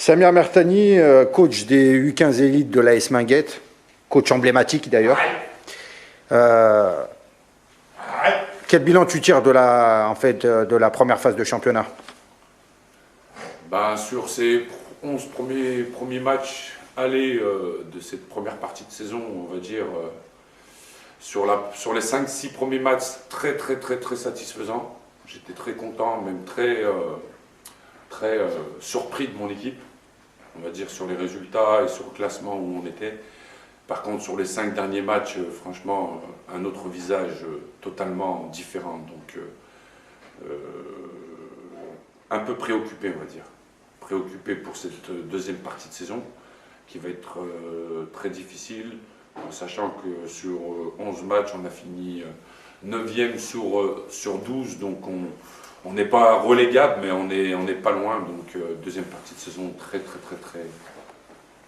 Samir Mertani, coach des U15 élites de l'AS Minguette, coach emblématique d'ailleurs. Quel bilan tu tires de la première phase de championnat? Sur ces 11 premiers matchs allés de cette première partie de saison, on va dire, sur les 5-6 premiers matchs, très satisfaisant. J'étais très content, même très surpris de mon équipe, on va dire, sur les résultats et sur le classement où on était. Par contre, sur les 5 derniers matchs, franchement, un autre visage totalement différent. Donc, un peu préoccupé, on va dire. Préoccupé pour cette deuxième partie de saison, qui va être très difficile, en sachant que sur 11 matchs, on a fini 9e sur 12, donc on n'est pas relégable, mais on n'est pas loin. Donc, deuxième partie de saison très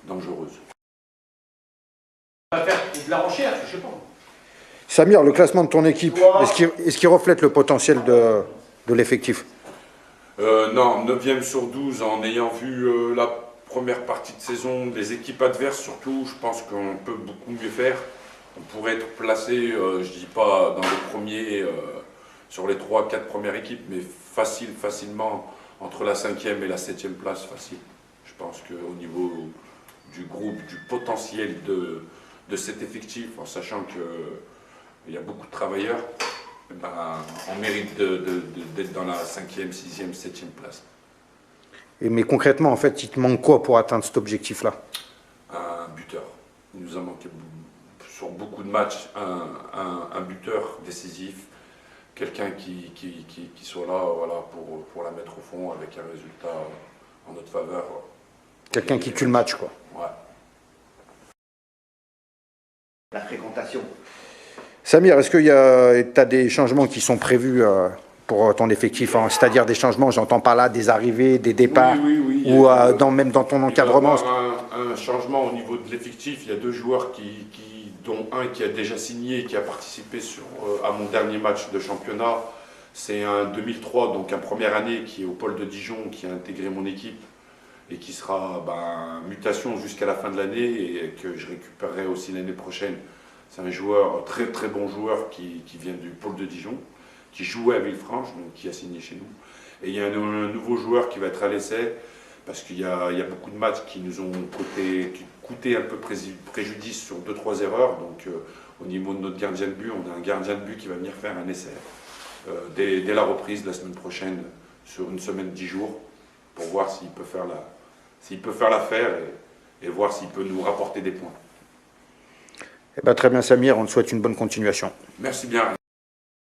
dangereuse. On va faire de la recherche, je sais pas. Samir, le classement de ton équipe, est-ce qu'il reflète le potentiel de l'effectif? Non, 9e sur 12, en ayant vu la première partie de saison, les équipes adverses surtout, je pense qu'on peut beaucoup mieux faire. On pourrait être placé, je dis pas dans les premiers, sur les 3-4 premières équipes, mais facilement entre la 5e et la 7e place, facile. Je pense qu'au niveau du groupe, du potentiel de cet effectif, en sachant qu'il y a beaucoup de travailleurs, on mérite d'être dans la 5e, 6e, 7e place. Mais concrètement, en fait, il te manque quoi pour atteindre cet objectif-là? Un buteur. Il nous a manqué sur beaucoup de matchs un buteur décisif, quelqu'un qui soit là, voilà, pour la mettre au fond avec un résultat en notre faveur. Quelqu'un qui tue le match, quoi. Ouais. La fréquentation. Samir, est-ce que tu as des changements qui sont prévus pour ton effectif, hein? C'est-à-dire des changements, j'entends par là des arrivées, des départs, oui, ou même dans ton encadrement? Il va y avoir un changement au niveau de l'effectif. Il y a 2 joueurs, dont un qui a déjà signé et qui a participé à mon dernier match de championnat. C'est un 2003, donc un première année, qui est au pôle de Dijon, qui a intégré mon équipe et qui sera mutation jusqu'à la fin de l'année et que je récupérerai aussi l'année prochaine. C'est un joueur, très bon joueur qui vient du pôle de Dijon, qui jouait à Villefranche, donc qui a signé chez nous. Et il y a un nouveau joueur qui va être à l'essai, parce qu'il y a beaucoup de matchs qui nous ont coûté un peu préjudice sur 2-3 erreurs. Donc au niveau de notre gardien de but, on a un gardien de but qui va venir faire un essai dès la reprise la semaine prochaine, sur une semaine 10 jours, pour voir s'il peut faire l'affaire et voir s'il peut nous rapporter des points. Eh ben, très bien Samir, on te souhaite une bonne continuation. Merci bien.